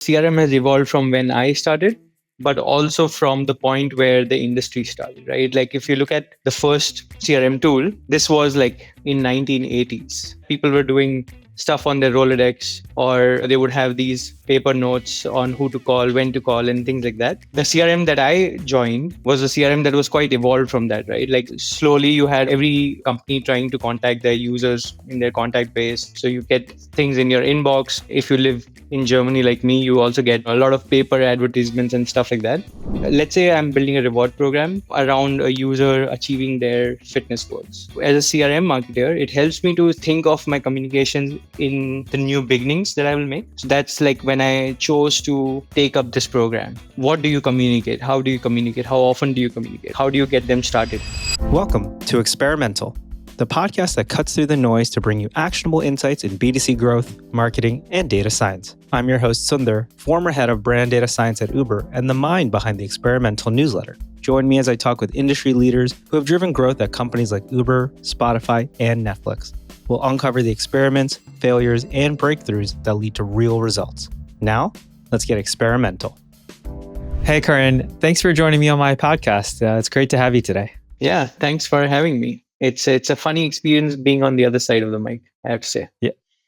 CRM has evolved from when I started, but also from the point where the industry started, right? Like if you look at the first CRM tool, this was like in 1980s. People were doing stuff on their Rolodex, or they would have these paper notes on who to call, when to call, and things like that. The CRM that I joined was a CRM that was quite evolved from that, right? Like slowly you had every company trying to contact their users in their contact base. So you get things in your inbox. If you live in Germany like me, you also get a lot of paper advertisements and stuff like that. Let's say I'm building a reward program around a user achieving their fitness goals. As a CRM marketer, it helps me to think of my communications in the new beginnings that I will make. So that's like when I chose to take up this program. What do you communicate? How do you communicate? How often do you communicate? How do you get them started? Welcome to Experimental, the podcast that cuts through the noise to bring you actionable insights in B2C growth, marketing, and data science. I'm your host, Sundar, former head of brand data science at Uber and the mind behind the Experimental newsletter. Join me as I talk with industry leaders who have driven growth at companies like Uber, Spotify, and Netflix. We'll uncover the experiments, failures, and breakthroughs that lead to real results. Now, let's get experimental. Hey, Karan, thanks for joining me on my podcast. It's great to have you today. Yeah, thanks for having me. It's a funny experience being on the other side of the mic, I have to say.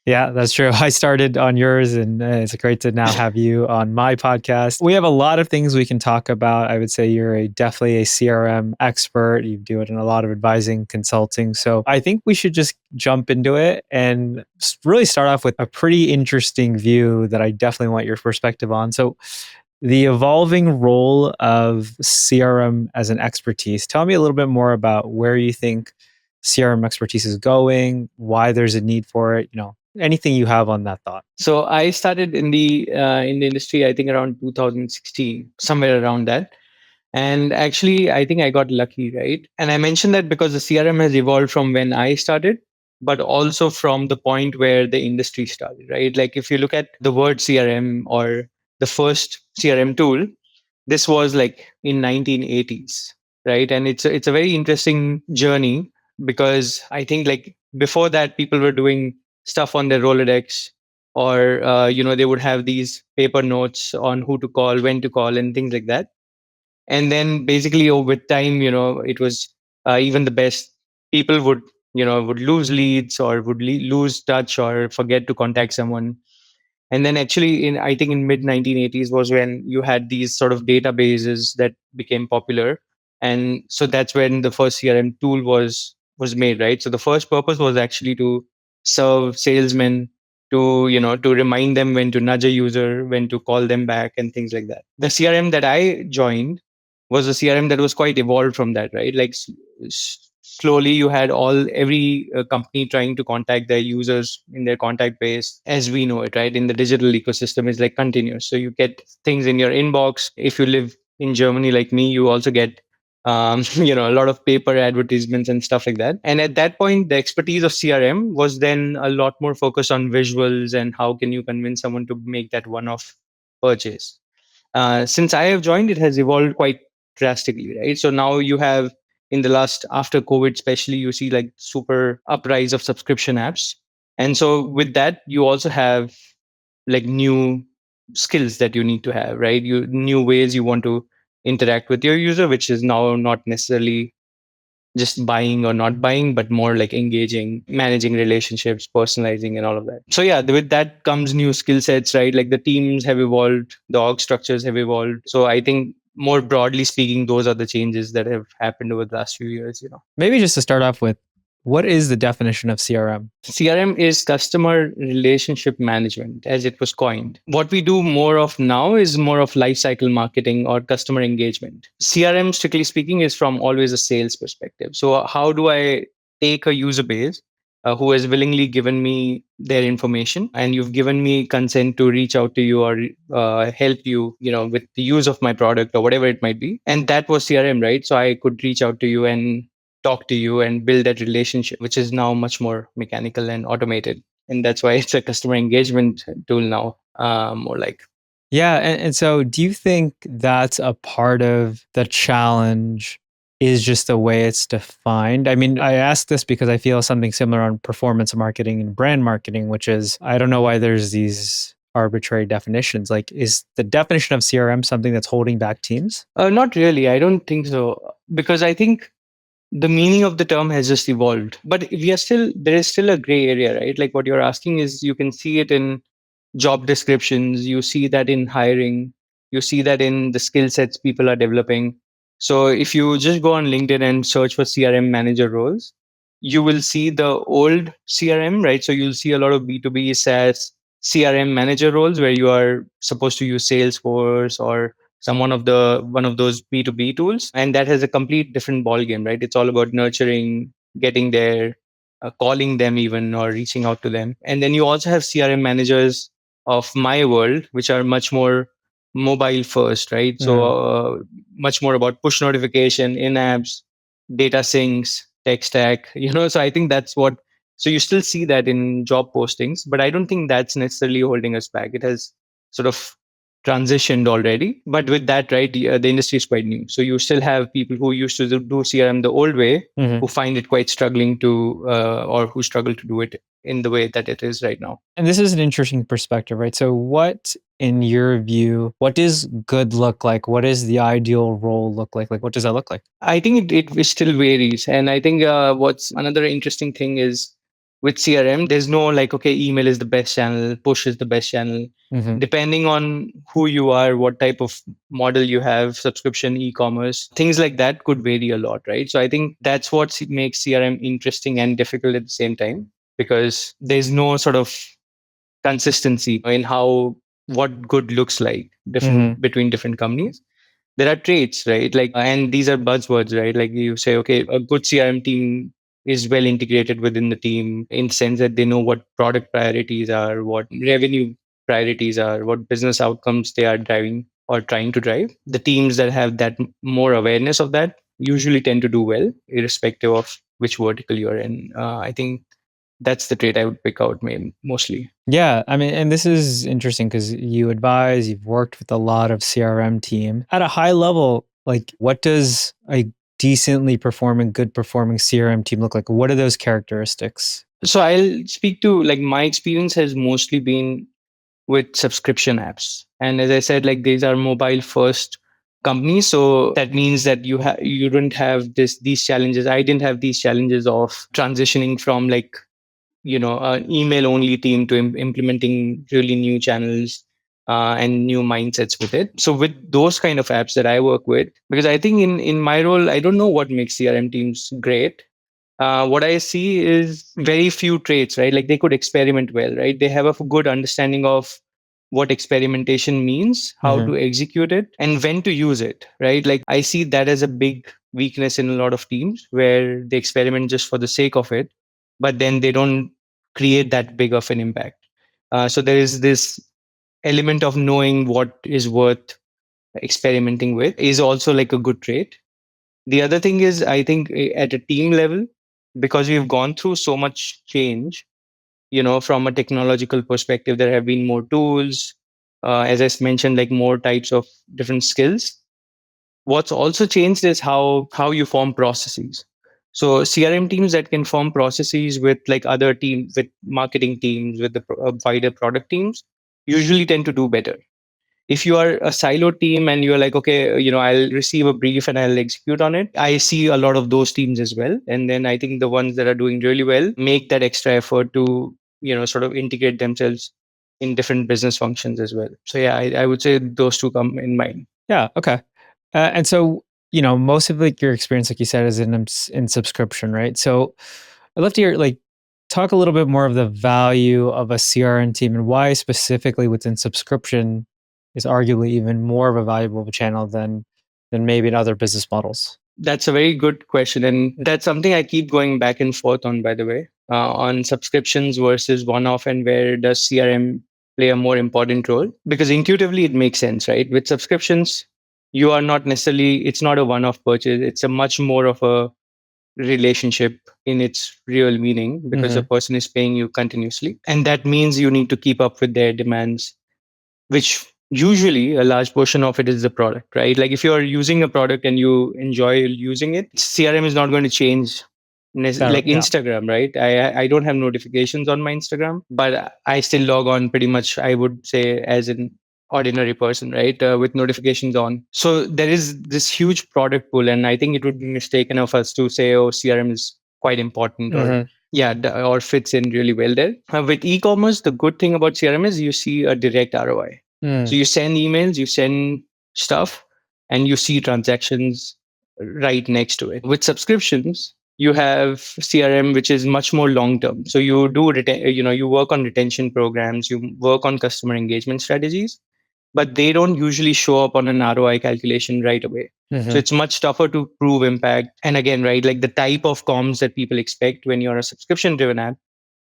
Yeah, that's true. I started on yours, and it's great to now have you on my podcast. We have a lot of things we can talk about. I would say you're definitely a CRM expert. You do it in a lot of advising, consulting. So I think we should just jump into it and really start off with a pretty interesting view that I definitely want your perspective on. So the evolving role of CRM as an expertise. Tell me a little bit more about where you think CRM expertise is going, why there's a need for it, anything you have on that thought. So I started in the industry, I think around 2016, somewhere around that. And actually, I think I got lucky, right? And I mentioned that because the CRM has evolved from when I started, but also from the point where the industry started, right? Like if you look at the word CRM or the first CRM tool, this was like in 1980s, right? And it's a very interesting journey because I think like before that, people were doing stuff on their Rolodex, or they would have these paper notes on who to call, when to call, and things like that. And then basically over time, it was even the best people would lose leads, or would lose touch, or forget to contact someone. And then actually in I think in mid 1980s was when you had these sort of databases that became popular. And so that's when the first CRM tool was made, right? So the first purpose was actually to serve salesmen, to remind them when to nudge a user, when to call them back, and things like that. The CRM that I joined was a CRM that was quite evolved from that, right? Like slowly you had every company trying to contact their users in their contact base, as we know it, right? In the digital ecosystem is like continuous. So you get things in your inbox. If you live in Germany like me, you also get a lot of paper advertisements and stuff like that. And at that point, the expertise of CRM was then a lot more focused on visuals and how can you convince someone to make that one-off purchase. Since I have joined, it has evolved quite drastically, right? So now you have, in the last, after COVID, especially, you see like super uprise of subscription apps. And so with that, you also have like new skills that you need to have, right? New ways you want to interact with your user, which is now not necessarily just buying or not buying, but more like engaging, managing relationships, personalizing, and all of that. So yeah, with that comes new skill sets, right? Like the teams have evolved, the org structures have evolved. So I think more broadly speaking, those are the changes that have happened over the last few years. Maybe just to start off with, what is the definition of CRM? CRM is customer relationship management, as it was coined. What we do more of now is more of lifecycle marketing or customer engagement. CRM, strictly speaking, is from always a sales perspective. So how do I take a user base who has willingly given me their information, and you've given me consent to reach out to you or help you, with the use of my product or whatever it might be. And that was CRM, right? So I could reach out to you and talk to you and build that relationship, which is now much more mechanical and automated. And that's why it's a customer engagement tool now, more like. Yeah. And so do you think that's a part of the challenge is just the way it's defined? I mean, I ask this because I feel something similar on performance marketing and brand marketing, which is, I don't know why there's these arbitrary definitions. Like, is the definition of CRM something that's holding back teams? Not really. I don't think so. Because I think the meaning of the term has just evolved. But there is still a gray area, right? Like what you're asking is you can see it in job descriptions, you see that in hiring, you see that in the skill sets people are developing. So if you just go on LinkedIn and search for CRM manager roles, you will see the old CRM, right? So you'll see a lot of B2B SaaS CRM manager roles where you are supposed to use Salesforce or some one of those B2B tools. And that has a complete different ball game, right? It's all about nurturing, getting there, calling them even or reaching out to them. And then you also have CRM managers of my world, which are much more mobile first, right? So much more about push notification, in apps, data syncs, tech stack, So I think that's what. So you still see that in job postings, but I don't think that's necessarily holding us back. It has sort of transitioned already. But with that, right, the industry is quite new. So you still have people who used to do CRM the old way, who find it quite struggling to, or who struggle to do it in the way that it is right now. And this is an interesting perspective, right? So, what, in your view, what does good look like? What does the ideal role look like? Like, what does that look like? I think it still varies. And I think what's another interesting thing is with CRM, there's no like, okay, email is the best channel, push is the best channel. Depending on who you are, what type of model you have, subscription, e-commerce, things like that could vary a lot, right? So I think that's what makes CRM interesting and difficult at the same time, because there's no sort of consistency in how what good looks like different between different companies. There are traits, right? Like, and these are buzzwords, right? Like you say, okay, a good CRM team is well integrated within the team in the sense that they know what product priorities are, what revenue priorities are, what business outcomes they are driving or trying to drive. The teams that have that more awareness of that usually tend to do well, irrespective of which vertical you're in. I think that's the trait I would pick out mostly. Yeah, I mean, and this is interesting because you've worked with a lot of CRM team. At a high level, like what does a decently performing, good performing CRM team look like? What are those characteristics? So I'll speak to like my experience has mostly been with subscription apps. And as I said, like these are mobile first companies. So that means that you don't have these challenges. I didn't have these challenges of transitioning from like an email only team to implementing really new channels and new mindsets with it. So with those kind of apps that I work with, because I think in my role, I don't know what makes CRM teams great. What I see is very few traits, right? Like they could experiment well, right? They have a good understanding of what experimentation means, how to execute it, and when to use it, right? Like I see that as a big weakness in a lot of teams where they experiment just for the sake of it, but then they don't create that big of an impact. So there is this element of knowing what is worth experimenting with is also like a good trait. The other thing is, I think at a team level, because we've gone through so much change, from a technological perspective, there have been more tools, as I mentioned, like more types of different skills. What's also changed is how you form processes. So CRM teams that can form processes with like other teams, with marketing teams, with the wider product teams, usually tend to do better. If you are a silo team and you're like, okay, I'll receive a brief and I'll execute on it, I see a lot of those teams as well. And then I think the ones that are doing really well make that extra effort to sort of integrate themselves in different business functions as well. So yeah, I would say those two come in mind. Yeah. Okay. And so, most of like your experience, like you said, is in subscription, right? So I'd love to hear like talk a little bit more of the value of a CRM team and why specifically within subscription is arguably even more of a valuable channel than maybe in other business models. That's a very good question. And that's something I keep going back and forth on, by the way, on subscriptions versus one off, and where does CRM play a more important role? Because intuitively, it makes sense, right? With subscriptions, you are not necessarily, it's not a one off purchase, it's a much more of a relationship in its real meaning, because the person is paying you continuously. And that means you need to keep up with their demands, which usually a large portion of it is the product, right? Like if you're using a product and you enjoy using it, CRM is not going to change That, like yeah. Instagram, right? I don't have notifications on my Instagram, but I still log on pretty much, I would say, as an ordinary person, right? With notifications on. So there is this huge product pool, and I think it would be mistaken of us to say, oh, CRM is quite important, or Mhm. yeah, or fits in really well there. With e-commerce, the good thing about CRM is you see a direct ROI. Mm. So you send emails, you send stuff, and you see transactions right next to it. With subscriptions, you have CRM, which is much more long term. So you do you work on retention programs, you work on customer engagement strategies, but they don't usually show up on an ROI calculation right away. So Mhm. it's much tougher to prove impact. And again, right, like the type of comms that people expect when you're a subscription driven app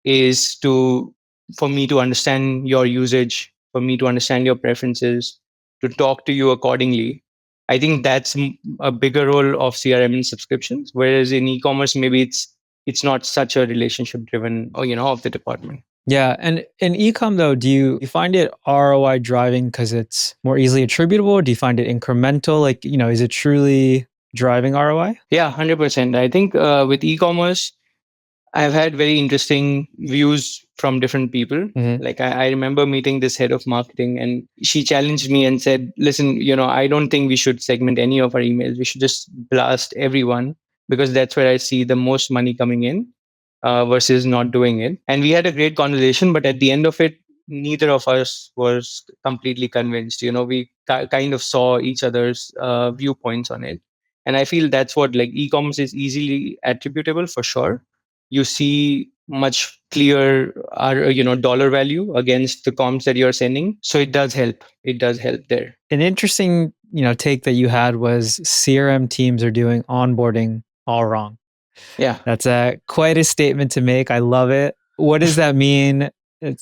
is to for me to understand your usage, for me to understand your preferences, to talk to you accordingly. I think that's a bigger role of CRM in subscriptions, whereas in e-commerce maybe it's not such a relationship driven, or of the department. Yeah, and in ecom though, do you find it ROI driving because it's more easily attributable? Or do you find it incremental? Like, is it truly driving ROI? Yeah, 100%. I think with e-commerce, I've had very interesting views from different people. Mhm. Like I remember meeting this head of marketing, and she challenged me and said, "Listen, I don't think we should segment any of our emails. We should just blast everyone because that's where I see the most money coming in, versus not doing it." And we had a great conversation, but at the end of it, neither of us was completely convinced. We kind of saw each other's viewpoints on it, and I feel that's what, like, e-commerce is easily attributable for sure. You see much clear dollar value against the comms that you're sending, so it does help there. An interesting, take that you had was CRM teams are doing onboarding all wrong. Yeah. That's quite a statement to make. I love it. What does that mean?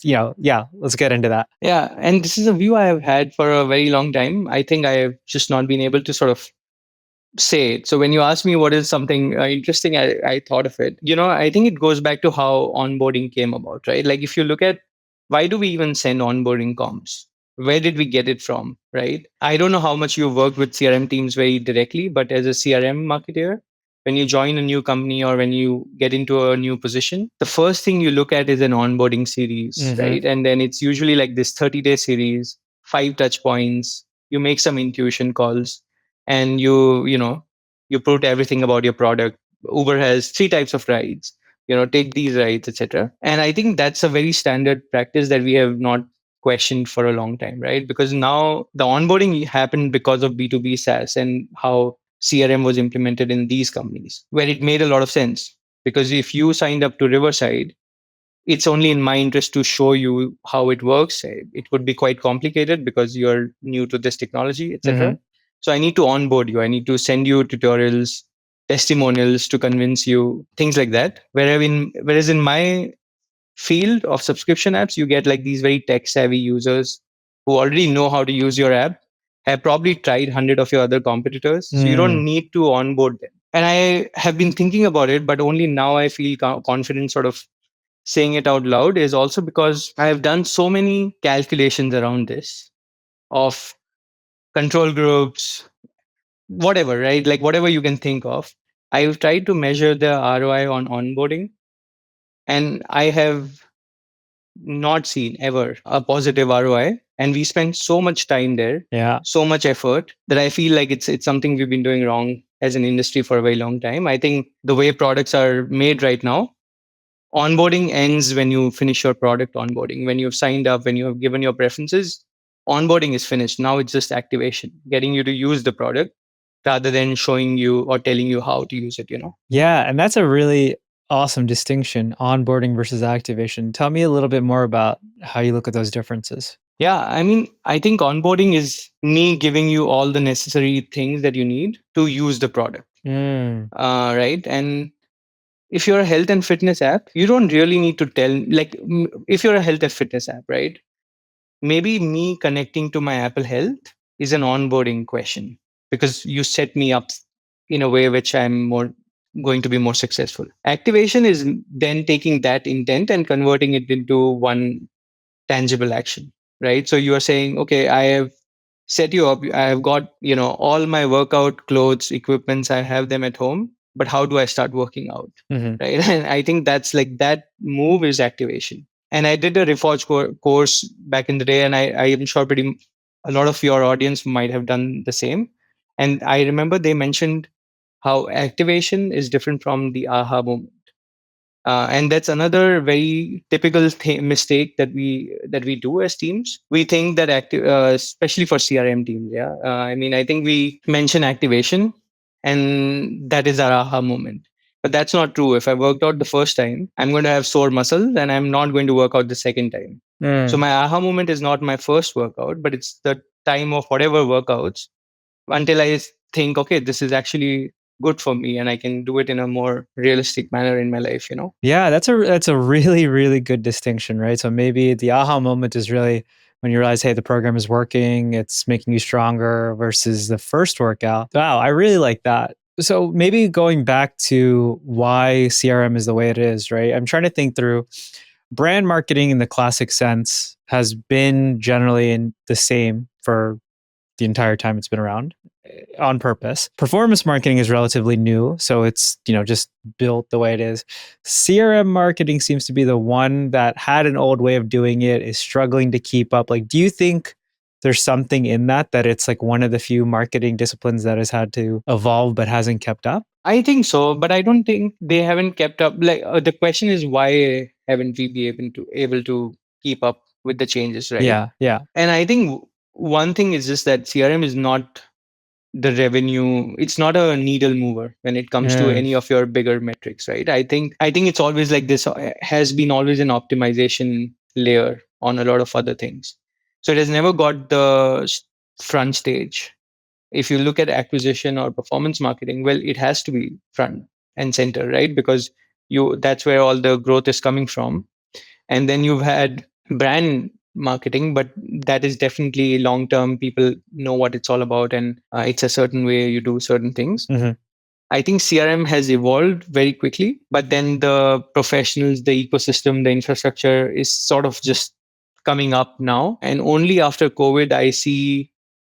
Yeah, let's get into that. Yeah, and this is a view I have had for a very long time. I think I have just not been able to sort of say it. So when you ask me what is something interesting, I thought of it. I think it goes back to how onboarding came about, right? Like if you look at why do we even send onboarding comms? Where did we get it from, right? I don't know how much you worked with CRM teams very directly, but as a CRM marketer, when you join a new company or when you get into a new position, the first thing you look at is an onboarding series, Mhm. right? And then it's usually like this 30-day series, 5 touch points. You make some intuition calls, and you put everything about your product. Uber has 3 types of rides, take these rides, etc. And I think that's a very standard practice that we have not questioned for a long time, right? Because now the onboarding happened because of B2B SaaS and how CRM was implemented in these companies, where it made a lot of sense. Because if you signed up to Riverside, it's only in my interest to show you how it works. It would be quite complicated because you're new to this technology, etc. Mhm. So I need to onboard you. I need to send you tutorials, testimonials to convince you, things like that. Whereas in my field of subscription apps, you get like these very tech savvy users who already know how to use your app, have probably tried 100 of your other competitors. So you don't Mm. need to onboard them. And I have been thinking about it, but only now I feel confident sort of saying it out loud, is also because I have done so many calculations around this of control groups, whatever, right? Like whatever you can think of. I've tried to measure the ROI on onboarding, and I have not seen ever a positive ROI. And we spend so much time there, Yeah. so much effort, that I feel like it's something we've been doing wrong as an industry for a very long time. I think the way products are made right now, onboarding ends when you finish your product onboarding. When you've signed up, when you have given your preferences, onboarding is finished. Now it's just activation, getting you to use the product rather than showing you or telling you how to use it. Yeah, and that's a really awesome distinction, onboarding versus activation. Tell me a little bit more about how you look at those differences. Yeah, I mean, I think onboarding is me giving you all the necessary things that you need to use the product. Mm. Right. And if you're a health and fitness app, you don't really need to tell, like, if you're a health and fitness app, right? Maybe me connecting to my Apple Health is an onboarding question because you set me up in a way which I'm more going to be more successful. Activation is then taking that intent and converting it into one tangible action, right? So you are saying, okay, I have set you up. I have got, all my workout clothes, equipments, I have them at home. but how do I start working out? Hmm. Right. And I think that's like that move is activation. And I did a Reforge course back in the day, and I am sure a lot of your audience might have done the same. And I remember they mentioned how activation is different from the aha moment. And that's another very typical mistake that we do as teams. We think that especially for CRM teams, yeah. I mean, I think we mention activation, and that is our aha moment. But that's not true. If I worked out the first time, I'm going to have sore muscles, and I'm not going to work out the second time. So Mm. my aha moment is not my first workout, but it's the time of whatever workouts until I think, okay, this is actually good for me, and I can do it in a more realistic manner in my life. Yeah, that's a really really good distinction, right? So maybe the aha moment is really when you realize, hey, the program is working, it's making you stronger versus the first workout. Wow, I really like that. So maybe going back to why CRM is the way it is, right? I'm trying to think through brand marketing in the classic sense has been generally in the same for the entire time it's been around on purpose. Performance marketing is relatively new, so it's, just built the way it is. CRM marketing seems to be the one that had an old way of doing it, is struggling to keep up. Like, do you think there's something in that it's like one of the few marketing disciplines that has had to evolve but hasn't kept up? I think so, but I don't think they haven't kept up. Like the question is, why haven't we been able to keep up with the changes, right? Yeah, yeah. And I think one thing is just that CRM is not the revenue. It's not a needle mover when it comes to Yeah. any of your bigger metrics, right? I think it's always like this. Has been always an optimization layer on a lot of other things, so it has never got the front stage. If you look at acquisition or performance marketing, well, it has to be front and center, right? Because you that's where all the growth is coming from. And then you've had brand marketing, but that is definitely long term. People know what it's all about, and it's a certain way you do certain things. Hmm. I think CRM has evolved very quickly, but then the professionals, the ecosystem, the infrastructure is sort of just coming up now. And only after COVID, I see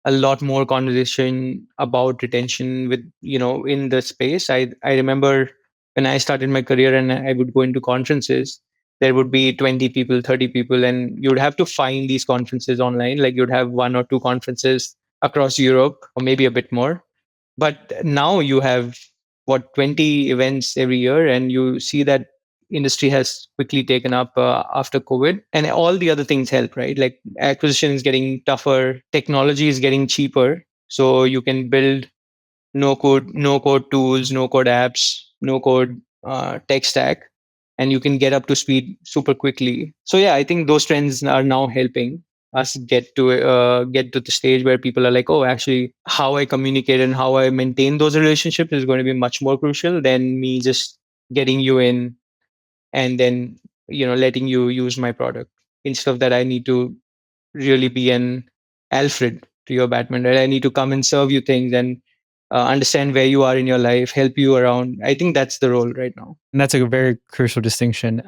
a lot more conversation about retention with, in the space. I remember when I started my career and I would go into conferences, there would be 20 people, 30 people, and you'd have to find these conferences online. Like you'd have one or two conferences across Europe, or maybe a bit more. But now you have what, 20 events every year, and you see that industry has quickly taken up after COVID, and all the other things help, right? Like acquisition is getting tougher, technology is getting cheaper, so you can build no code tools, no code apps, no code tech stack, and you can get up to speed super quickly. So yeah, I think those trends are now helping us get to the stage where people are like, oh, actually, how I communicate and how I maintain those relationships is going to be much more crucial than me just getting you in and then letting you use my product. Instead of that, I need to really be an Alfred to your Batman, right? I need to come and serve you things and understand where you are in your life, help you around. I think that's the role right now. And that's a very crucial distinction.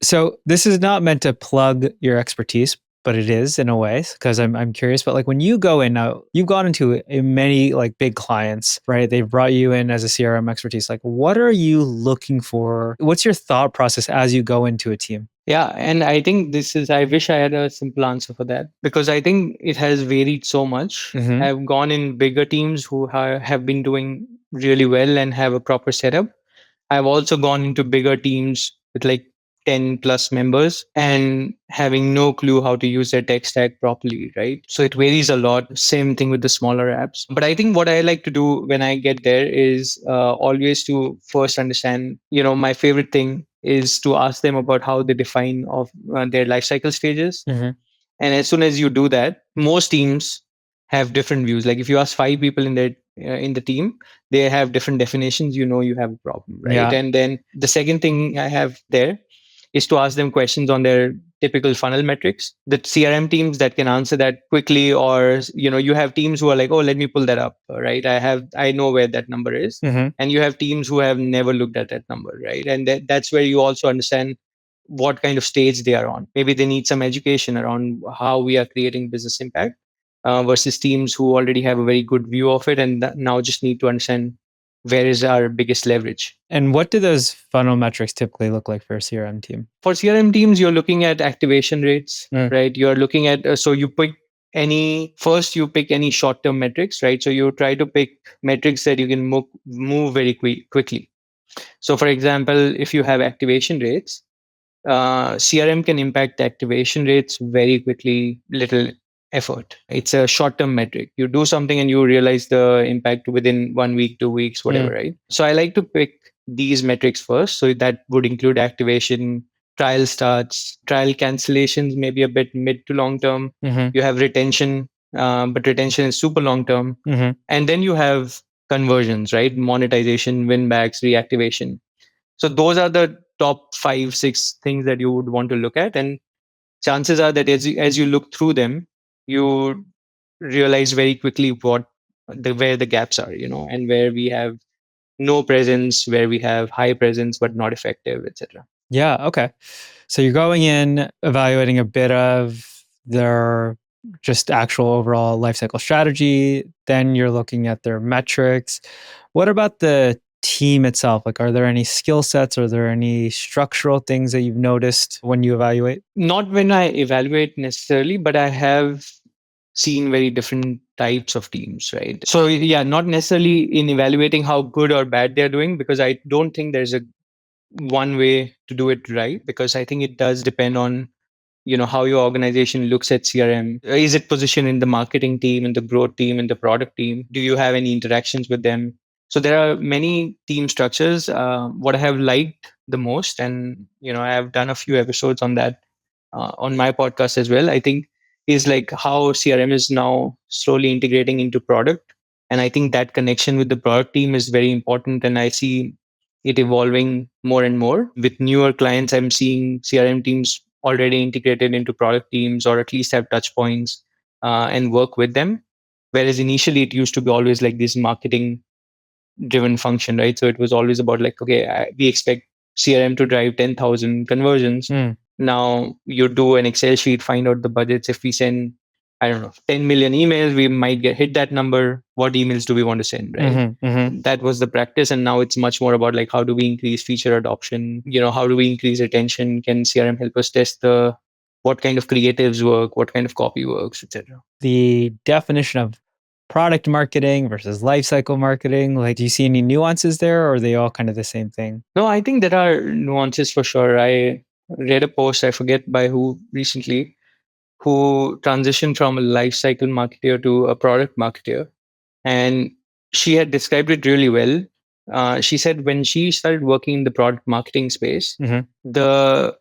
So this is not meant to plug your expertise, but it is in a way, because I'm curious. But like when you go in now, you've gone into many like big clients, right? They've brought you in as a CRM expertise. Like, what are you looking for? What's your thought process as you go into a team? Yeah, and I think I wish I had a simple answer for that, because I think it has varied so much. Mm-hmm. I've gone in bigger teams who have been doing really well and have a proper setup. I've also gone into bigger teams with like 10 plus members and having no clue how to use their tech stack properly, right? So it varies a lot. Same thing with the smaller apps. But I think what I like to do when I get there is always to first understand, my favorite thing is to ask them about how they define of their life cycle stages. Mm-hmm. And as soon as you do that, most teams have different views. Like if you ask five people in the team, they have different definitions. You have a problem, right? Yeah. And then the second thing I have there is to ask them questions on their typical funnel metrics. The CRM teams that can answer that quickly, or you have teams who are like, oh, let me pull that up, right? I know where that number is, Mm-hmm. and you have teams who have never looked at that number, right? And that's where you also understand what kind of stage they are on. Maybe they need some education around how we are creating business impact versus teams who already have a very good view of it and now just need to understand where is our biggest leverage. And what do those funnel metrics typically look like for a CRM team? For CRM teams, you're looking at activation rates, right? You're looking at, so you pick you pick any short term metrics, right? So you try to pick metrics that you can move very quickly. So, for example, if you have activation rates, CRM can impact activation rates very quickly, little effort. It's a short term metric. You do something and you realize the impact within 1 week, 2 weeks, whatever, right? So I like to pick these metrics first. So that would include activation, trial starts, trial cancellations, maybe a bit mid to long term. You have retention, but retention is super long term. And then you have conversions, right? Monetization, win backs, reactivation. So those are the top 5, 6 things that you would want to look at, and chances are that as you look through them, you realize very quickly where the gaps are, and where we have no presence, where we have high presence but not effective, etc. Yeah. Okay. So you're going in, evaluating a bit of their just actual overall lifecycle strategy. Then you're looking at their metrics. What about the team itself? Like, are there any skill sets? Are there any structural things that you've noticed when you evaluate? Not when I evaluate necessarily, but I have seen very different types of teams, right? So yeah, not necessarily in evaluating how good or bad they're doing, because I don't think there's a one way to do it right, because I think it does depend on how your organization looks at CRM. Is it positioned in the marketing team, in the growth team, in the product team? Do you have any interactions with them? So there are many team structures. What I have liked the most, and I have done a few episodes on that on my podcast as well, I think, is like how CRM is now slowly integrating into product. And I think that connection with the product team is very important. And I see it evolving more and more. With newer clients, I'm seeing CRM teams already integrated into product teams, or at least have touch points and work with them. Whereas initially it used to be always like this marketing driven function, right? So it was always about like, okay, we expect CRM to drive 10,000 conversions. Now you do an Excel sheet, find out the budgets. If we send, I don't know, 10 million emails, we might hit that number. What emails do we want to send, right? That was the practice. And now it's much more about like, how do we increase feature adoption? How do we increase retention? Can CRM help us test what kind of creatives work, what kind of copy works, etc. The definition of product marketing versus lifecycle marketing, like, do you see any nuances there, or are they all kind of the same thing? No, I think there are nuances for sure. I read a post, I forget by who recently, who transitioned from a lifecycle marketer to a product marketer. And she had described it really well. She said when she started working in the product marketing space, the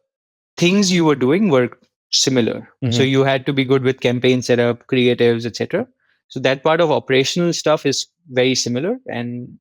things you were doing were similar. So you had to be good with campaign setup, creatives, etc. So that part of operational stuff is very similar, and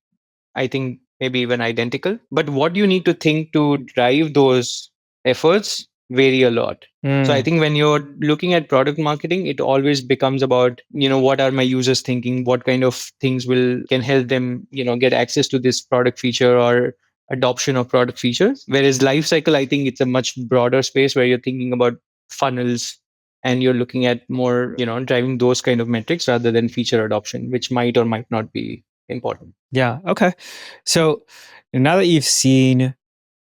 I think maybe even identical. But what you need to think to drive those efforts vary a lot. So I think when you're looking at product marketing, it always becomes about, what are my users thinking? What kind of things can help them, get access to this product feature or adoption of product features. Whereas lifecycle, I think it's a much broader space where you're thinking about funnels, and you're looking at more, driving those kind of metrics rather than feature adoption, which might or might not be important. Yeah. Okay. So now that you've seen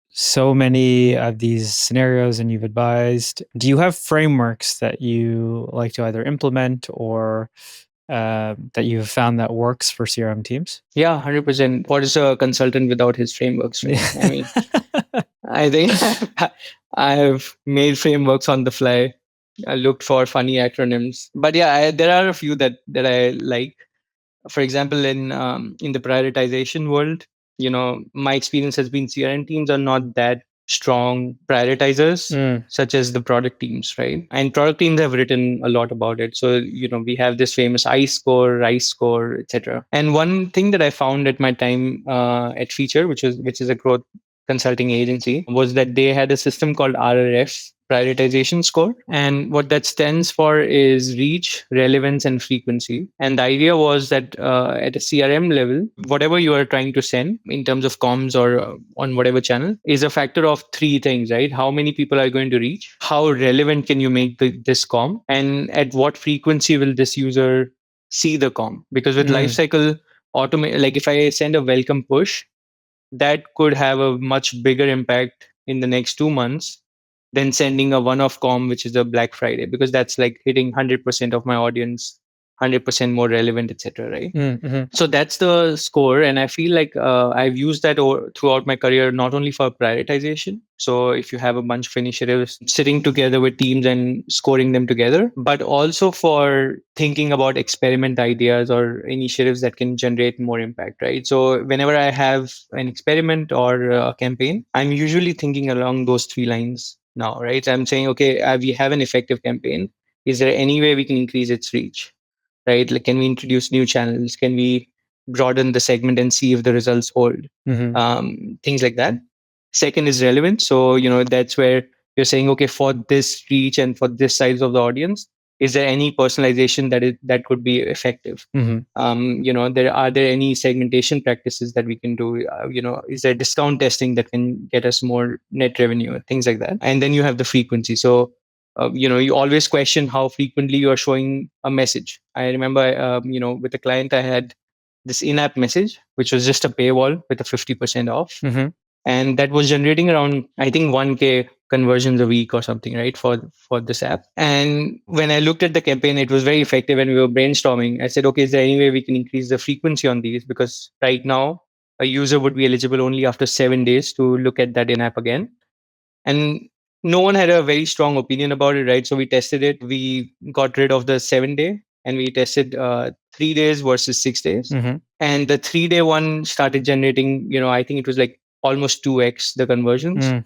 so many of these scenarios and you've advised, do you have frameworks that you like to either implement or that you've found that works for CRM teams? Yeah, 100%. What is a consultant without his frameworks, right? I mean, I think I have made frameworks on the fly. I looked for funny acronyms, but yeah, there are a few that I like. For example, in the prioritization world, my experience has been CRM teams are not that strong prioritizers, such as the product teams, right? And product teams have written a lot about it. So we have this famous I score, rice score, etc. And one thing that I found at my time at Feature, which is a growth consulting agency, was that they had a system called RRF, prioritization score. And what that stands for is reach, relevance, and frequency. And the idea was that at a CRM level, whatever you are trying to send in terms of comms or on whatever channel is a factor of three things, right? How many people are going to reach? How relevant can you make this comm? And at what frequency will this user see the comm? Because with lifecycle, automate, like if I send a welcome push, that could have a much bigger impact in the next 2 months than sending a one-off com, which is a Black Friday, because that's like hitting 100% of my audience, 100% more relevant, etc. Right? Mm-hmm. So that's the score, and I feel like I've used that throughout my career, not only for prioritization. So if you have a bunch of initiatives, sitting together with teams and scoring them together, but also for thinking about experiment ideas or initiatives that can generate more impact, right? So whenever I have an experiment or a campaign, I'm usually thinking along those three lines now, right? I'm saying, okay, we have an effective campaign. Is there any way we can increase its reach? Right? Like, can we introduce new channels? Can we broaden the segment and see if the results hold? Mm-hmm. Things like that. Second is relevant. So, that's where you're saying, okay, for this reach and for this size of the audience, is there any personalization that could be effective? Mm-hmm. There any segmentation practices that we can do? Is there discount testing that can get us more net revenue? Things like that. And then you have the frequency. So you always question how frequently you are showing a message. I remember, with a client, I had this in-app message, which was just a paywall with a 50% off. Mm-hmm. And that was generating around, I think, 1K conversions a week or something, right, for this app. And when I looked at the campaign, it was very effective, and we were brainstorming. I said, okay, is there any way we can increase the frequency on these? Because right now, a user would be eligible only after 7 days to look at that in-app again. And no one had a very strong opinion about it, right? So we tested it. We got rid of the 7 day, and we tested 3 days versus 6 days. Mm-hmm. And the 3 day one started generating, I think it was like almost 2x the conversions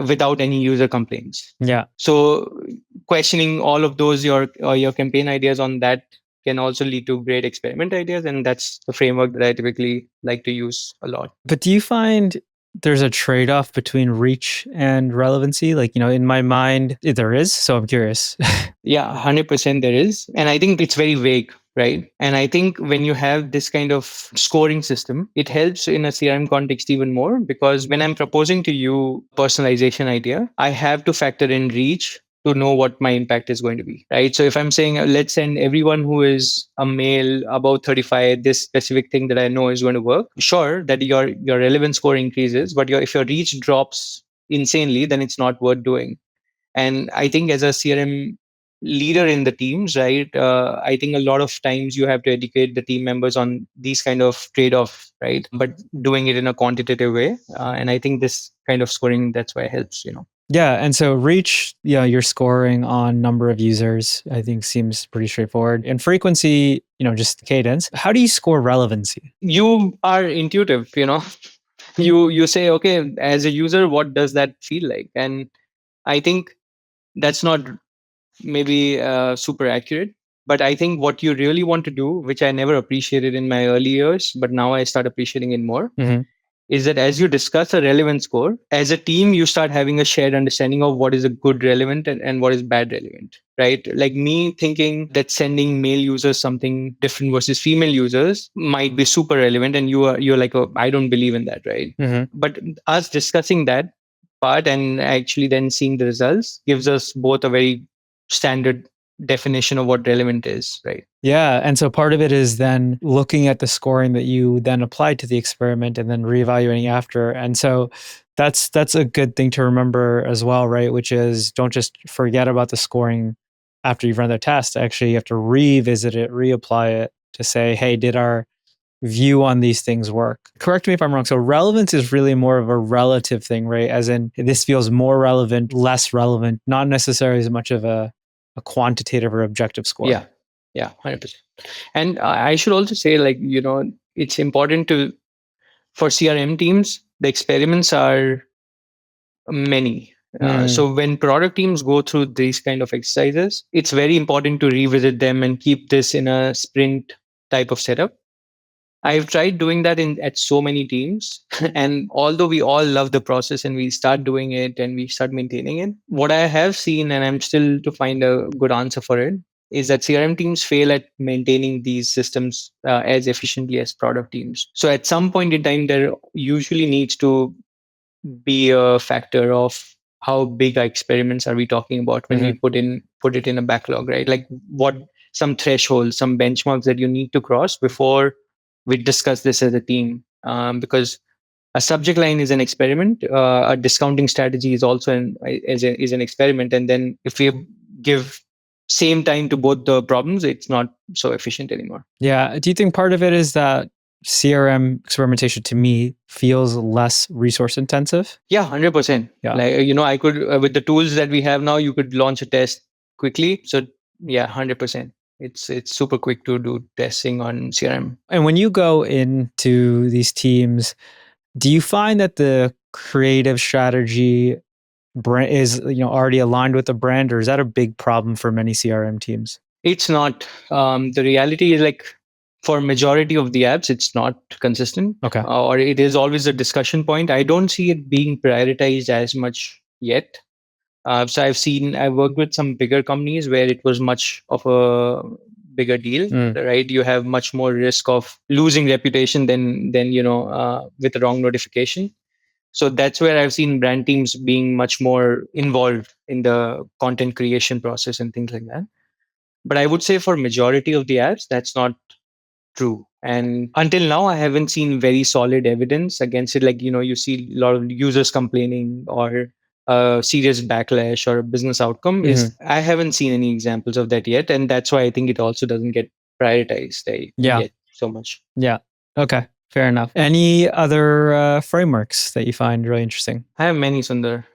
without any user complaints. Yeah. So questioning all of those, your campaign ideas on that can also lead to great experiment ideas. And that's the framework that I typically like to use a lot. But do you find there's a trade-off between reach and relevancy? Like, in my mind, there is. So I'm curious. Yeah, 100% there is. And I think it's very vague, right? And I think when you have this kind of scoring system, it helps in a CRM context even more, because when I'm proposing to you personalization idea, I have to factor in reach to know what my impact is going to be, right? So if I'm saying, let's send everyone who is a male above 35, this specific thing that I know is going to work, sure, that your relevance score increases, but if your reach drops insanely, then it's not worth doing. And I think as a CRM leader in the teams, right, I think a lot of times you have to educate the team members on these kind of trade-offs, right? But doing it in a quantitative way. And I think this kind of scoring, that's why it helps. Yeah. And so reach, you're scoring on number of users, I think seems pretty straightforward. And frequency, just cadence. How do you score relevancy? You are intuitive, you say, okay, as a user, what does that feel like? And I think that's not maybe super accurate. But I think what you really want to do, which I never appreciated in my early years, but now I start appreciating it more, Mm-hmm. is that as you discuss a relevant score, as a team, you start having a shared understanding of what is a good relevant and what is bad relevant, right? Like me thinking that sending male users something different versus female users might be super relevant, and you're like, oh, I don't believe in that, right? Mm-hmm. But us discussing that part and actually then seeing the results gives us both a very standard definition of what relevant is, right? Yeah. And so part of it is then looking at the scoring that you then applied to the experiment and then reevaluating after. And so that's a good thing to remember as well, right? Which is don't just forget about the scoring after you've run the test. Actually, you have to revisit it, reapply it to say, hey, did our view on these things work? Correct me if I'm wrong. So relevance is really more of a relative thing, right? As in this feels more relevant, less relevant, not necessarily as much of a quantitative or objective score. Yeah, 100%. And I should also say, like, it's important for CRM teams, the experiments are many. So when product teams go through these kind of exercises, it's very important to revisit them and keep this in a sprint type of setup. I've tried doing that at so many teams. And although we all love the process and we start doing it and we start maintaining it, what I have seen, and I'm still to find a good answer for it, is that CRM teams fail at maintaining these systems as efficiently as product teams. So at some point in time, there usually needs to be a factor of how big our experiments are we talking about when we put it in a backlog, right? Like what some thresholds, some benchmarks that you need to cross before we discuss this as a team, because a subject line is an experiment. A discounting strategy is also is an experiment. And then if we give same time to both the problems, it's not so efficient anymore. Yeah. Do you think part of it is that CRM experimentation to me feels less resource intensive? Yeah, 100%. Yeah. Like, I could, with the tools that we have now, you could launch a test quickly. So yeah, 100%. It's super quick to do testing on CRM. And when you go into these teams, do you find that the creative strategy brand is already aligned with the brand, or is that a big problem for many CRM teams? It's not. The reality is, like, for majority of the apps, it's not consistent. Okay. Or it is always a discussion point. I don't see it being prioritized as much yet. So I've worked with some bigger companies where it was much of a bigger deal, right? You have much more risk of losing reputation than with the wrong notification. So that's where I've seen brand teams being much more involved in the content creation process and things like that. But I would say for majority of the apps, that's not true. And until now, I haven't seen very solid evidence against it. Like, you see a lot of users complaining or a serious backlash or a business outcome. Is I haven't seen any examples of that yet. And that's why I think it also doesn't get prioritized yet so much. Yeah. Okay. Fair enough. Any other frameworks that you find really interesting? I have many, Sundar.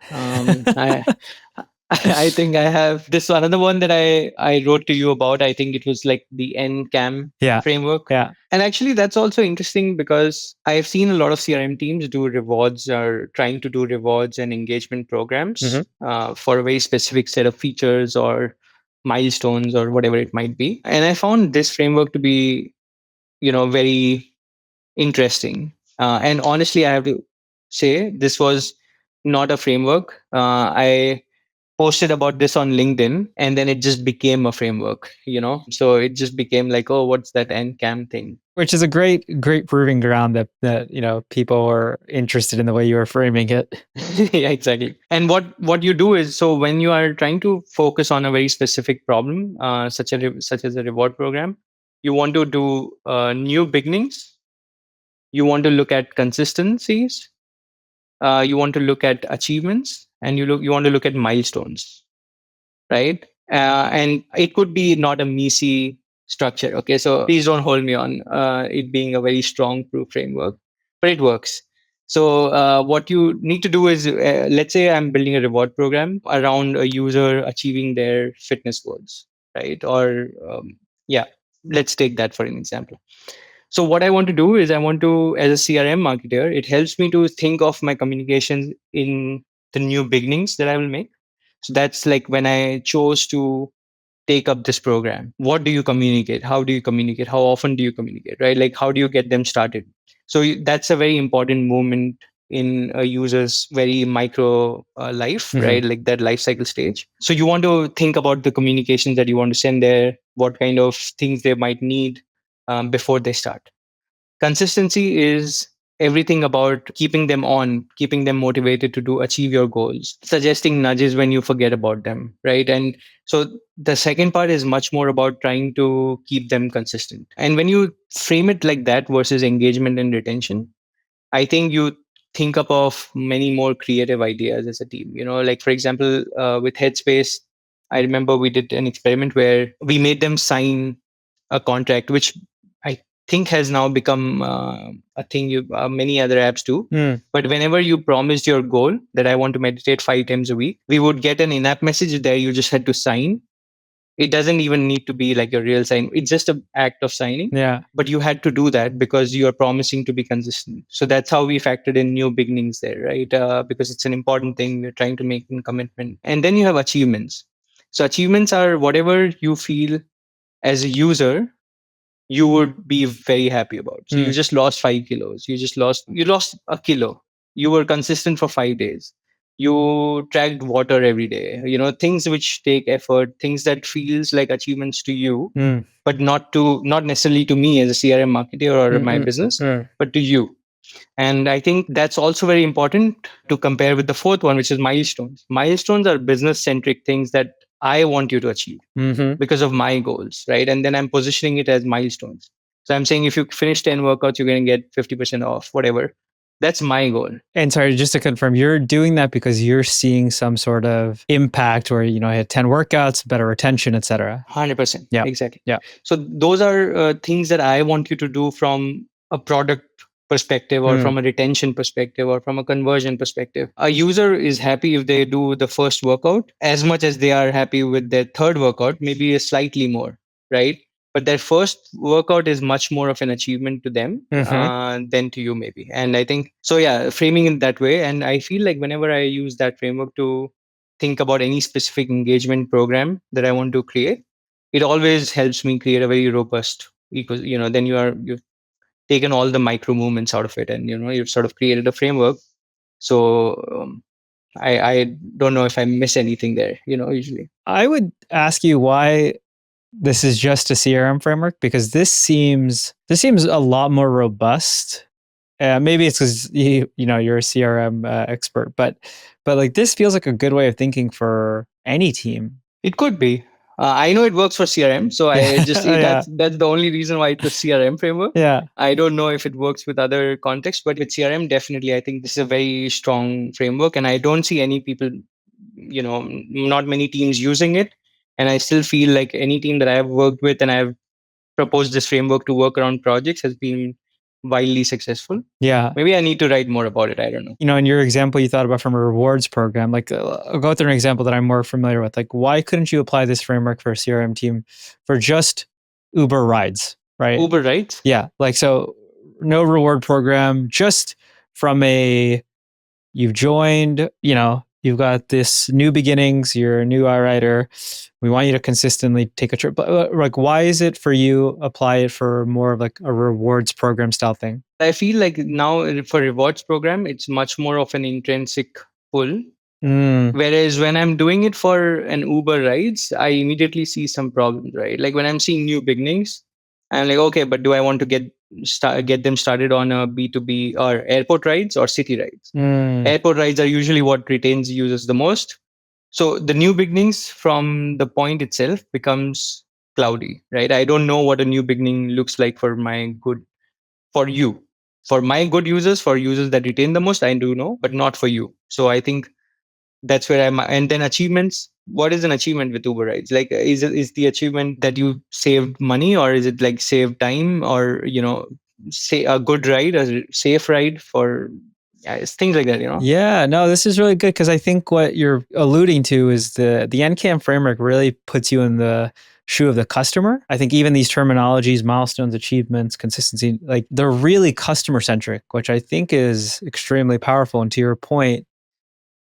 I think I have this another one that I wrote to you about. I think it was like the ENCAM framework. Yeah. And actually, that's also interesting because I've seen a lot of CRM teams do rewards or trying to do rewards and engagement programs for a very specific set of features or milestones or whatever it might be. And I found this framework to be, very interesting. And honestly, I have to say this was not a framework. I posted about this on LinkedIn and then it just became a framework. So it just became like, oh, what's that NCAM thing? Which is a great proving ground that people are interested in the way you are framing it. Yeah, exactly. And what you do is, so when you are trying to focus on a very specific problem, such as a reward program, you want to do new beginnings. You want to look at consistencies. You want to look at achievements, and you want to look at milestones, right? And it could be not a messy structure. Okay, so please don't hold me on it being a very strong proof framework, but it works. So what you need to do is, let's say I'm building a reward program around a user achieving their fitness goals, right? Or yeah, let's take that for an example. So what I want to do is, I want to, as a CRM marketer, it helps me to think of my communications in the new beginnings that I will make. So that's like when I chose to take up this program. What do you communicate? How do you communicate? How often do you communicate? Right? Like, how do you get them started? So that's a very important moment in a user's very micro life, right? Like that life cycle stage. So you want to think about the communications that you want to send there, what kind of things they might need before they start. Consistency is everything about keeping them motivated to achieve your goals, suggesting nudges when you forget about them, right? And so the second part is much more about trying to keep them consistent. And when you frame it like that versus engagement and retention, I think you think up of many more creative ideas as a team. Like, for example, with Headspace, I remember we did an experiment where we made them sign a contract, which I think has now become a thing many other apps do. But whenever you promised your goal that I want to meditate 5 times a week, we would get an in-app message there. You just had to sign. It doesn't even need to be like a real sign. It's just an act of signing. Yeah. But you had to do that because you are promising to be consistent. So that's how we factored in new beginnings there, right? Because it's an important thing. We're trying to make a commitment. And then you have achievements. So achievements are whatever you feel as a user you would be very happy about. So you just lost 5 kilos. You lost a kilo. You were consistent for 5 days. You tracked water every day. Things which take effort, things that feels like achievements to you, but not necessarily to me as a CRM marketer or my business, but to you. And I think that's also very important to compare with the fourth one, which is milestones. Milestones are business centric things that I want you to achieve because of my goals, right? And then I'm positioning it as milestones. So I'm saying if you finish 10 workouts, you're going to get 50% off, whatever. That's my goal. And sorry, just to confirm, you're doing that because you're seeing some sort of impact where, I had 10 workouts, better retention, etc. 100%. Yeah. Exactly. Yeah. So those are things that I want you to do from a product perspective, or from a retention perspective, or from a conversion perspective. A user is happy if they do the first workout as much as they are happy with their third workout, maybe a slightly more, right? But their first workout is much more of an achievement to them than to you, maybe. And I think so, yeah, framing it that way. And I feel like whenever I use that framework to think about any specific engagement program that I want to create, it always helps me create a very robust then you've taken all the micro movements out of it, and you've sort of created a framework. So I don't know if I miss anything there, usually. I would ask you why this is just a CRM framework, because this seems a lot more robust. Maybe it's because you're a CRM expert, but like this feels like a good way of thinking for any team. It could be. I know it works for CRM, so I just Yeah. that's the only reason why it's a CRM framework. Yeah. I don't know if it works with other contexts, but with CRM, definitely, I think this is a very strong framework, and I don't see any people, not many teams using it. And I still feel like any team that I've worked with and I've proposed this framework to work around projects has been wildly successful. Yeah. Maybe I need to write more about it. I don't know. In your example, you thought about from a rewards program. Like, I'll go through an example that I'm more familiar with. Like, why couldn't you apply this framework for a CRM team for just Uber rides, right? Uber rides? Yeah. Like, so no reward program, just from you've joined, you've got this new beginnings, you're a new rider. We want you to consistently take a trip. But like, why is it for you apply it for more of like a rewards program style thing? I feel like now for rewards program, it's much more of an intrinsic pull. Whereas when I'm doing it for an Uber rides, I immediately see some problems, right? Like when I'm seeing new beginnings, I'm like, okay, but do I want to get them started on a B2B or airport rides or city rides? Airport rides are usually what retains users the most. So the new beginnings from the point itself becomes cloudy, right? I don't know what a new beginning looks like for you. For my good users, for users that retain the most, I do know, but not for you. So I think that's where and then achievements. What is an achievement with Uber rides? Like, is the achievement that you saved money, or is it like save time, or say a good ride, a safe ride for it's things like that, Yeah, no, this is really good, because I think what you're alluding to is the ENCAM framework really puts you in the shoe of the customer. I think even these terminologies, milestones, achievements, consistency, like they're really customer centric, which I think is extremely powerful. And to your point,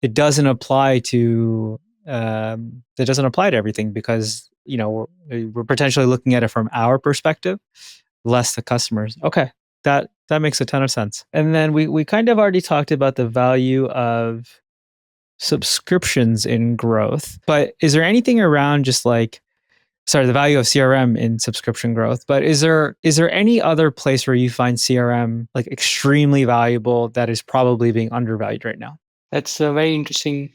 it doesn't apply to everything, because we're potentially looking at it from our perspective, less the customers. Okay, that makes a ton of sense. And then we kind of already talked about the value of subscriptions in growth, but is there anything around just like, sorry, the value of CRM in subscription growth, but is there any other place where you find CRM like extremely valuable that is probably being undervalued right now? That's a very interesting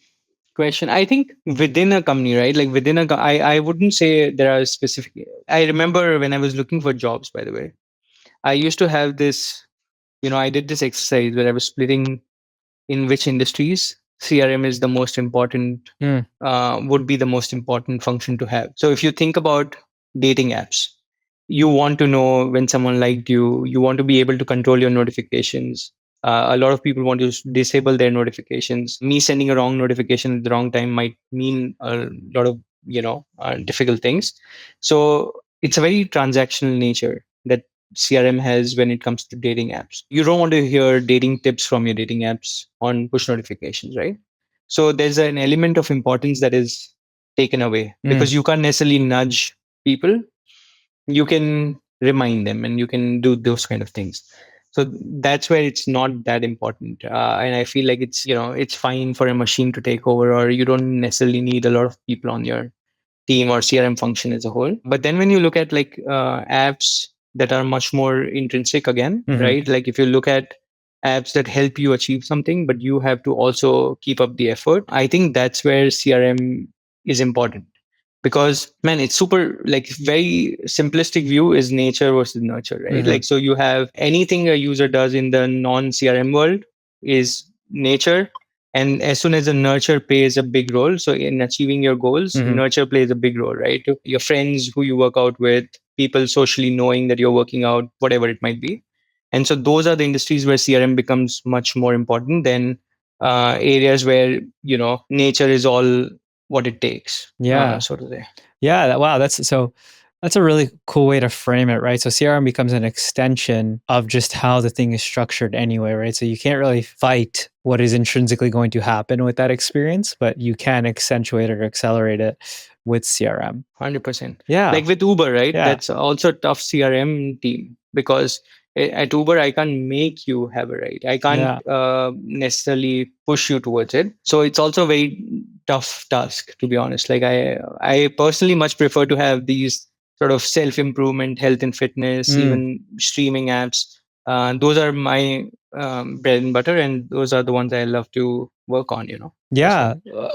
question. I think within a company, right? Like within I wouldn't say there are specific. I remember when I was looking for jobs, by the way, I used to have this, I did this exercise where I was splitting in which industries CRM is the most important, would be the most important function to have. So if you think about dating apps, you want to know when someone liked you, you want to be able to control your notifications. A lot of people want to disable their notifications. Me sending a wrong notification at the wrong time might mean a lot of difficult things. So it's a very transactional nature that CRM has when it comes to dating apps. You don't want to hear dating tips from your dating apps on push notifications, right? So there's an element of importance that is taken away, because you can't necessarily nudge people. You can remind them and you can do those kind of things. So that's where it's not that important. And I feel like it's fine for a machine to take over, or you don't necessarily need a lot of people on your team or CRM function as a whole. But then when you look at like apps that are much more intrinsic again, right? Like if you look at apps that help you achieve something, but you have to also keep up the effort, I think that's where CRM is important. because man, it's super like very simplistic view is nature versus nurture, right? Mhm. Like, so you have anything a user does in the non CRM world is nature. And as soon as the nurture plays a big role, so in achieving your goals, Mhm. nurture plays a big role, right? Your friends who you work out with, people socially knowing that you're working out, whatever it might be. And so those are the industries where CRM becomes much more important than areas where, nature is all what it takes, Yeah. so to say. Yeah, wow, that's a really cool way to frame it, right? So CRM becomes an extension of just how the thing is structured anyway, right? So you can't really fight what is intrinsically going to happen with that experience, but you can accentuate it or accelerate it with CRM. 100%. Yeah. Like with Uber, right? Yeah. That's also a tough CRM team because at Uber, I can't make you have a ride. I can't Yeah. necessarily push you towards it. So it's also a very tough task, to be honest. Like I personally much prefer to have these sort of self improvement, health and fitness, Mm. even streaming apps. Those are my bread and butter, and those are the ones I love to work on. Yeah, Personally.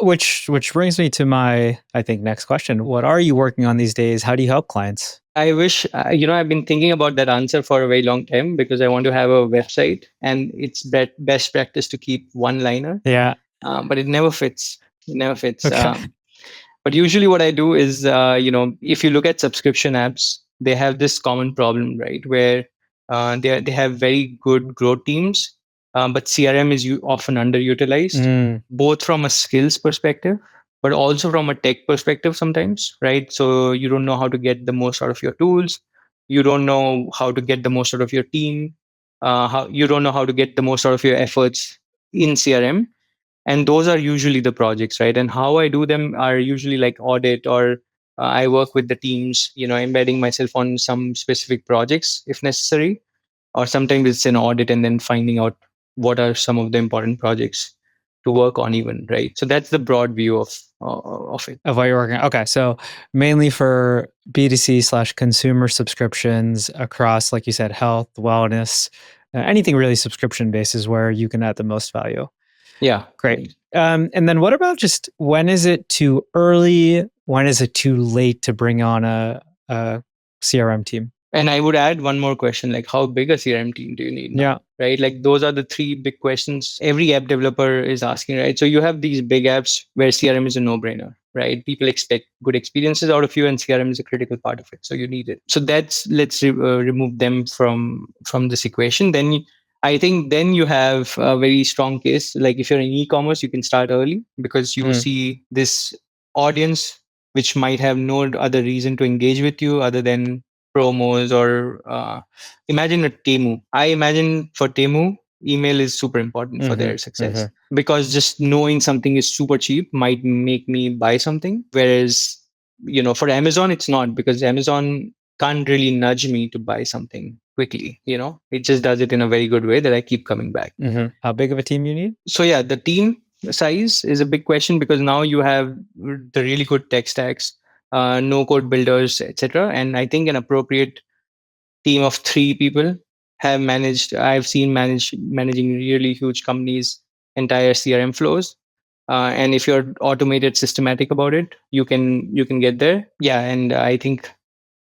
which brings me to my, I think, next question. What are you working on these days? How do you help clients? I wish, I've been thinking about that answer for a very long time because I want to have a website and it's best practice to keep one liner, Yeah. but it never fits. It never fits. Okay. But usually what I do is, if you look at subscription apps, they have this common problem, right? Where they have very good growth teams, but CRM is often underutilized, Mm. both from a skills perspective, but also from a tech perspective sometimes, right? So you don't know how to get the most out of your tools. You don't know how to get the most out of your team. How you don't know how to get the most out of your efforts in CRM, and those are usually the projects, right? And how I do them are usually like audit, or I work with the teams, embedding myself on some specific projects if necessary, or sometimes it's an audit and then finding out what are some of the important projects to work on even, right? So that's the broad view of it. Of what you're working on. Okay. So mainly for B2C slash consumer subscriptions across, like you said, health, wellness, anything really subscription based is where you can add the most value. Yeah, Great. right. And then what about just when is it too early? When is it too late to bring on a CRM team? And I would add one more question, like how big a CRM team do you need Yeah. now? Right? Like those are the three big questions every app developer is asking, right? So you have these big apps where CRM is a no-brainer, right? People expect good experiences out of you, and CRM is a critical part of it. So you need it. So that's let's remove them from this equation. Then I think then you have a very strong case. Like if you're in e-commerce, you can start early because you Mm. see this audience which might have no other reason to engage with you other than promos, or imagine a Temu. I imagine for Temu, email is super important for Mm-hmm. their success Mm-hmm. because just knowing something is super cheap might make me buy something. Whereas, for Amazon, it's not, because Amazon can't really nudge me to buy something quickly. It just does it in a very good way that I keep coming back. Mm-hmm. How big of a team you need? So yeah, the team size is a big question because now you have the really good tech stacks, no code builders, etc. And I think an appropriate team of three people have managed. I've seen managing really huge companies entire CRM flows. And if you're automated, systematic about it, you can get there. Yeah, and I think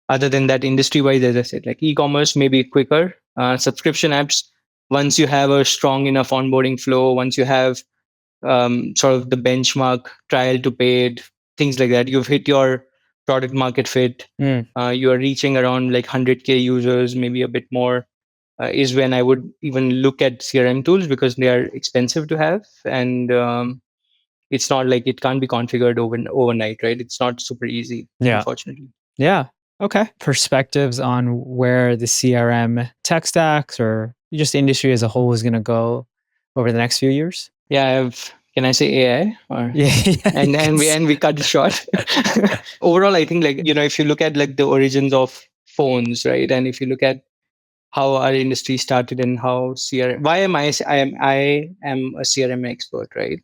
other than that, industry wise, as I said, like e-commerce may be quicker. Subscription apps, once you have a strong enough onboarding flow, once you have sort of the benchmark trial to paid, things like that. You've hit your product market fit. Mm. You are reaching around like 100K users, maybe a bit more. Is when I would even look at CRM tools because they are expensive to have, and it's not like it can't be configured overnight, right? It's not super easy, Yeah. unfortunately. Yeah. Okay. Perspectives on where the CRM tech stacks or just industry as a whole is going to go over the next few years? Yeah, I have. Can I say AI or? Yeah. Yeah, you And can we cut it short. Overall, I think, like, if you look at like the origins of phones, right, and if you look at how our industry started and how CRM, why am I am a CRM expert, right?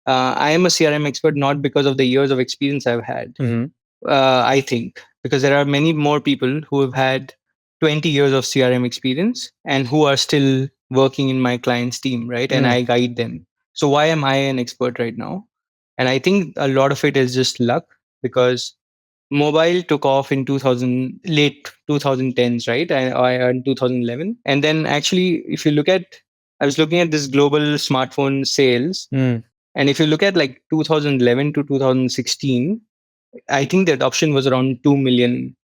I am a CRM expert not because of the years of experience I've had. Mhm. I think because there are many more people who have had 20 years of CRM experience and who are still working in my client's team, right? And Mm. I guide them. So why am I an expert right now? And I think a lot of it is just luck. because mobile took off in 2000, late 2010s, right? In 2011. And then actually, if you look at, I was looking at this global smartphone sales. And if you look at like 2011 to 2016, I think the adoption was around 2 million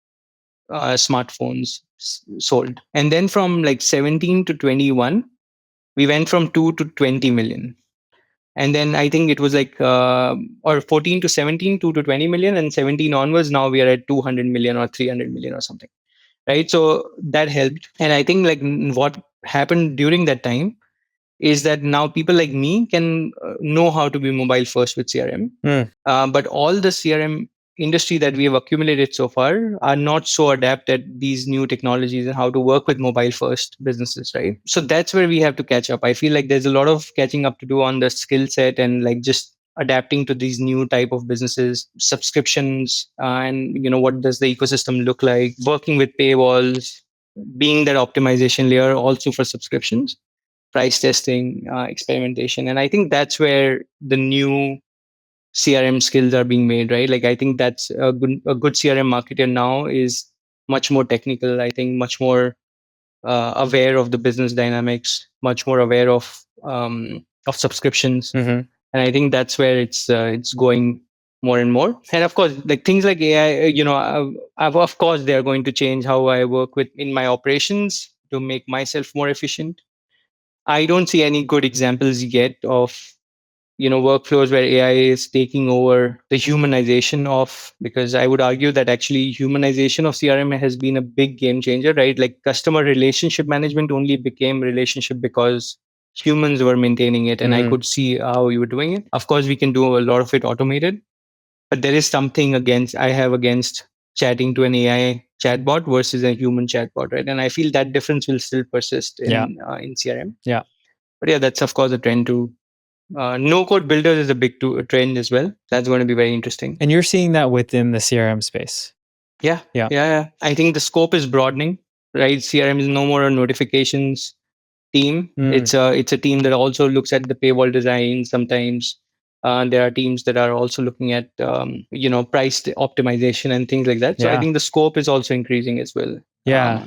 smartphones sold. And then from like 17 to 21, we went from 2 to 20 million. And then I think it was like, or 14 to 17, 2 to 20 million, and 17 onwards, now we are at 200 million or 300 million or something. Right. So that helped. And I think like what happened during that time is that now people like me can know how to be mobile first with CRM. But all the CRM industry that we have accumulated so far are not so adept at these new technologies and how to work with mobile first businesses, right? So that's where we have to catch up. I feel like there's a lot of catching up to do on the skill set and like just adapting to these new type of businesses, subscriptions, and what does the ecosystem look like, working with paywalls, being that optimization layer also for subscriptions, price testing, experimentation. And I think that's where the new CRM skills are being made, right? Like I think that's a good CRM marketer now is much more technical. I think much more aware of the business dynamics, much more aware of subscriptions. And I think that's where it's going more and more. And of course, like things like AI, of course they are going to change how I work with in my operations to make myself more efficient. I don't see any good examples yet of workflows where AI is taking over the humanization of, because I would argue that actually humanization of CRM has been a big game changer, right? Like customer relationship management only became relationship because humans were maintaining it, and I could see how you were doing it. Of course, we can do a lot of it automated, but there is something I have against chatting to an AI chatbot versus a human chatbot, right? And I feel that difference will still persist in CRM. Yeah. But yeah, that's of course a trend too. No code builders is a big trend as well. That's going to be very interesting. And you're seeing that within the CRM space. Yeah. I think the scope is broadening, right? CRM is no more a notifications team. It's a team that also looks at the paywall design sometimes. There are teams that are also looking at price optimization and things like that. So I think the scope is also increasing as well. Yeah.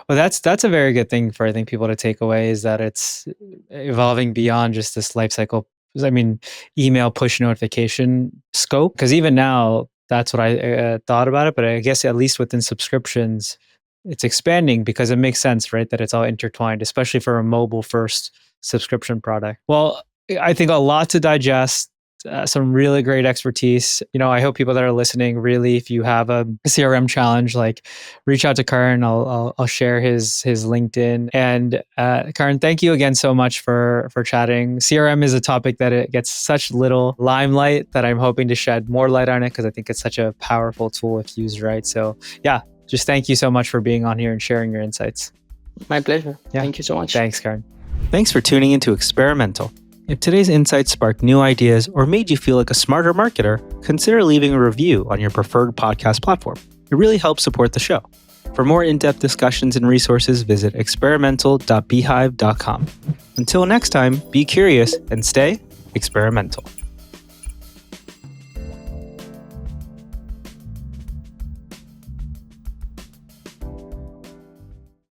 Well, that's a very good thing for, I think, people to take away, is that it's evolving beyond just this lifecycle. I mean, email push notification scope. Because even now, that's what I thought about it. But I guess at least within subscriptions, it's expanding because it makes sense, right? That it's all intertwined, especially for a mobile first subscription product. Well, I think a lot to digest. Some really great expertise. I hope people that are listening, really, if you have a CRM challenge, like reach out to Karan. I'll share his LinkedIn. And Karan, thank you again so much for chatting. CRM is a topic that it gets such little limelight that I'm hoping to shed more light on it, because I think it's such a powerful tool if used right. So yeah, just thank you so much for being on here and sharing your insights. My pleasure. Yeah. Thank you so much. Thanks, Karan. Thanks for tuning into Experimental. If today's insights sparked new ideas or made you feel like a smarter marketer, consider leaving a review on your preferred podcast platform. It really helps support the show. For more in-depth discussions and resources, visit experimental.beehive.com. Until next time, be curious and stay experimental.